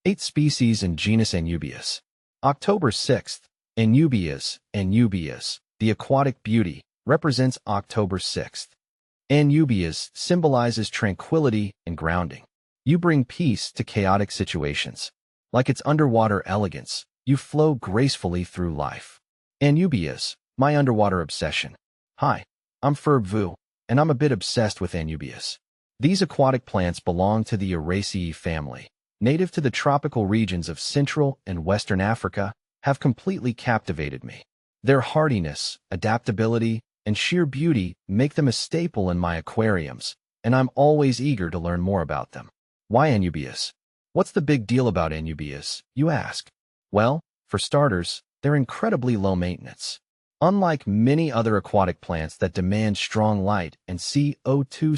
8 species in genus Anubias. October 6th. Anubias, the aquatic beauty, represents October 6th. Anubias symbolizes tranquility and grounding. You bring peace to chaotic situations. Like its underwater elegance, you flow gracefully through life. Anubias, my underwater obsession. Hi, I'm Ferb Vu, and I'm a bit obsessed with Anubias. These aquatic plants belong to the Aeraceae family, native to the tropical regions of Central and Western Africa, have completely captivated me. Their hardiness, adaptability, and sheer beauty make them a staple in my aquariums, and I'm always eager to learn more about them. Why Anubias? What's the big deal about Anubias, you ask? Well, for starters, they're incredibly low maintenance. Unlike many other aquatic plants that demand strong light and CO2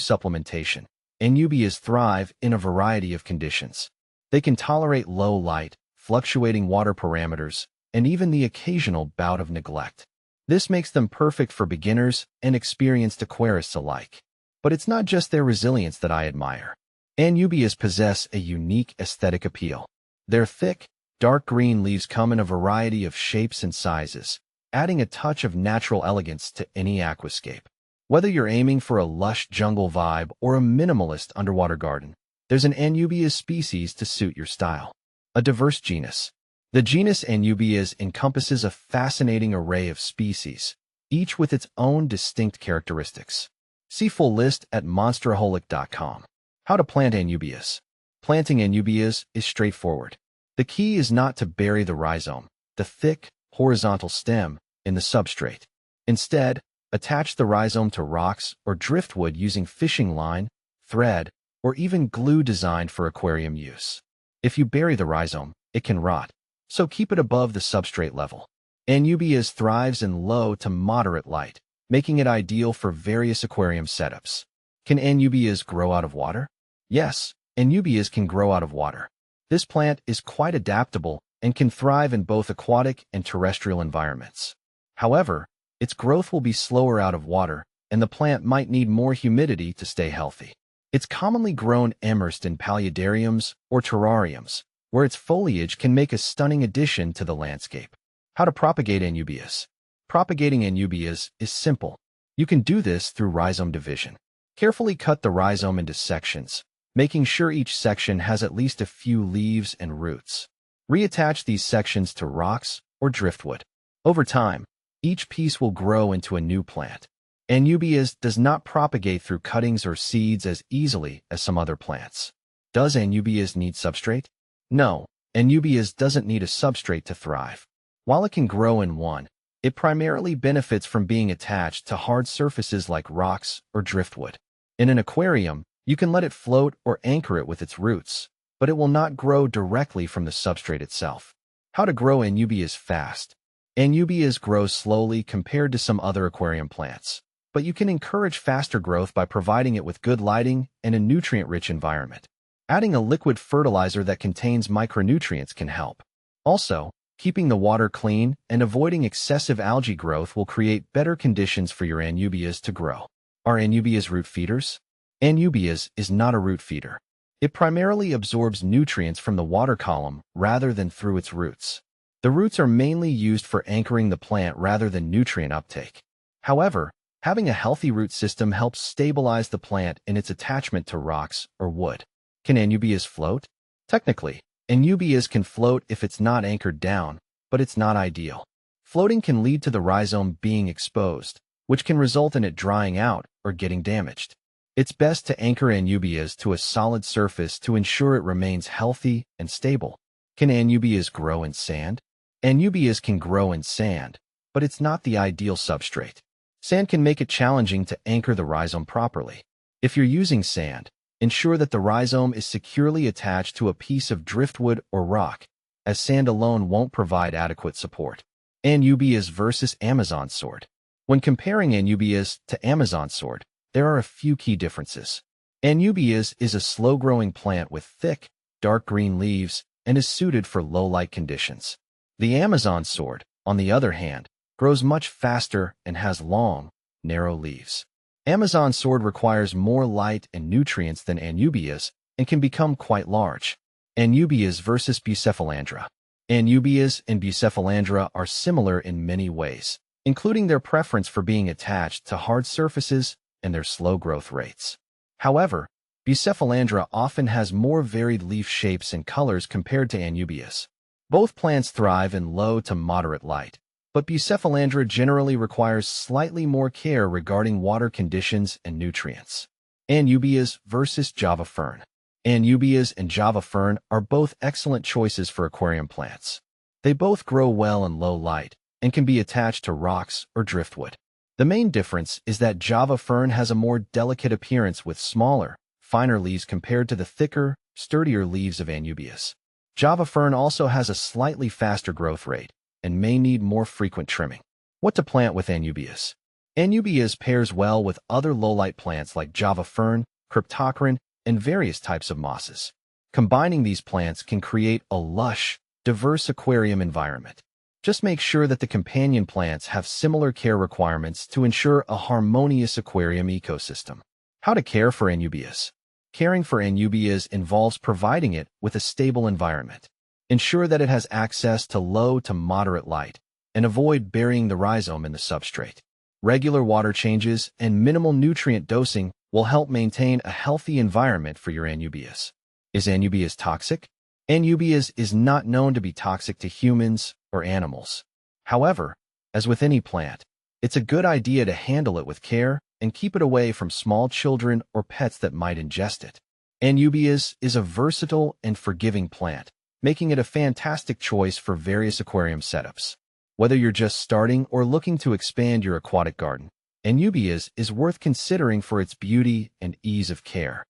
supplementation, Anubias thrive in a variety of conditions. They can tolerate low light, fluctuating water parameters, and even the occasional bout of neglect. This makes them perfect for beginners and experienced aquarists alike. But it's not just their resilience that I admire. Anubias possess a unique aesthetic appeal. Their thick, dark green leaves come in a variety of shapes and sizes, adding a touch of natural elegance to any aquascape. Whether you're aiming for a lush jungle vibe or a minimalist underwater garden, there's an Anubias species to suit your style. A diverse genus. The genus Anubias encompasses a fascinating array of species, each with its own distinct characteristics. See full list at monsteraholic.com. How to plant Anubias. Planting Anubias is straightforward. The key is not to bury the rhizome, the thick, horizontal stem, in the substrate. Instead, attach the rhizome to rocks or driftwood using fishing line, thread, or even glue designed for aquarium use. If you bury the rhizome, it can rot, so keep it above the substrate level. Anubias thrives in low to moderate light, making it ideal for various aquarium setups. Can Anubias grow out of water? Yes, Anubias can grow out of water. This plant is quite adaptable and can thrive in both aquatic and terrestrial environments. However, its growth will be slower out of water, and the plant might need more humidity to stay healthy. It's commonly grown immersed in paludariums or terrariums, where its foliage can make a stunning addition to the landscape. How to propagate Anubias. Propagating Anubias is simple. You can do this through rhizome division. Carefully cut the rhizome into sections, making sure each section has at least a few leaves and roots. Reattach these sections to rocks or driftwood. Over time, each piece will grow into a new plant. Anubias does not propagate through cuttings or seeds as easily as some other plants. Does Anubias need substrate? No, Anubias doesn't need a substrate to thrive. While it can grow in one, it primarily benefits from being attached to hard surfaces like rocks or driftwood. In an aquarium, you can let it float or anchor it with its roots, but it will not grow directly from the substrate itself. How to grow Anubias fast. Anubias grow slowly compared to some other aquarium plants, but you can encourage faster growth by providing it with good lighting and a nutrient-rich environment. Adding a liquid fertilizer that contains micronutrients can help. Also, keeping the water clean and avoiding excessive algae growth will create better conditions for your Anubias to grow. Are Anubias root feeders? Anubias is not a root feeder. It primarily absorbs nutrients from the water column rather than through its roots. The roots are mainly used for anchoring the plant rather than nutrient uptake. However, having a healthy root system helps stabilize the plant in its attachment to rocks or wood. Can Anubias float? Technically, Anubias can float if it's not anchored down, but it's not ideal. Floating can lead to the rhizome being exposed, which can result in it drying out or getting damaged. It's best to anchor Anubias to a solid surface to ensure it remains healthy and stable. Can Anubias grow in sand? Anubias can grow in sand, but it's not the ideal substrate. Sand can make it challenging to anchor the rhizome properly. If you're using sand, ensure that the rhizome is securely attached to a piece of driftwood or rock, as sand alone won't provide adequate support. Anubias versus Amazon sword. When comparing Anubias to Amazon sword, there are a few key differences. Anubias is a slow-growing plant with thick, dark green leaves and is suited for low-light conditions. The Amazon sword, on the other hand, grows much faster and has long, narrow leaves. Amazon sword requires more light and nutrients than Anubias and can become quite large. Anubias versus Bucephalandra. Anubias and Bucephalandra are similar in many ways, including their preference for being attached to hard surfaces and their slow growth rates. However, Bucephalandra often has more varied leaf shapes and colors compared to Anubias. Both plants thrive in low to moderate light, but Bucephalandra generally requires slightly more care regarding water conditions and nutrients. Anubias versus Java fern. Anubias and Java fern are both excellent choices for aquarium plants. They both grow well in low light and can be attached to rocks or driftwood. The main difference is that Java fern has a more delicate appearance with smaller, finer leaves compared to the thicker, sturdier leaves of Anubias. Java fern also has a slightly faster growth rate and may need more frequent trimming. What to plant with Anubias? Anubias pairs well with other low-light plants like Java fern, cryptocorin, and various types of mosses. Combining these plants can create a lush, diverse aquarium environment. Just make sure that the companion plants have similar care requirements to ensure a harmonious aquarium ecosystem. How to care for Anubias. Caring for Anubias involves providing it with a stable environment. Ensure that it has access to low to moderate light, and avoid burying the rhizome in the substrate. Regular water changes and minimal nutrient dosing will help maintain a healthy environment for your Anubias. Is Anubias toxic? Anubias is not known to be toxic to humans or animals. However, as with any plant, it's a good idea to handle it with care and keep it away from small children or pets that might ingest it. Anubias is a versatile and forgiving plant, making it a fantastic choice for various aquarium setups. Whether you're just starting or looking to expand your aquatic garden, Anubias is worth considering for its beauty and ease of care.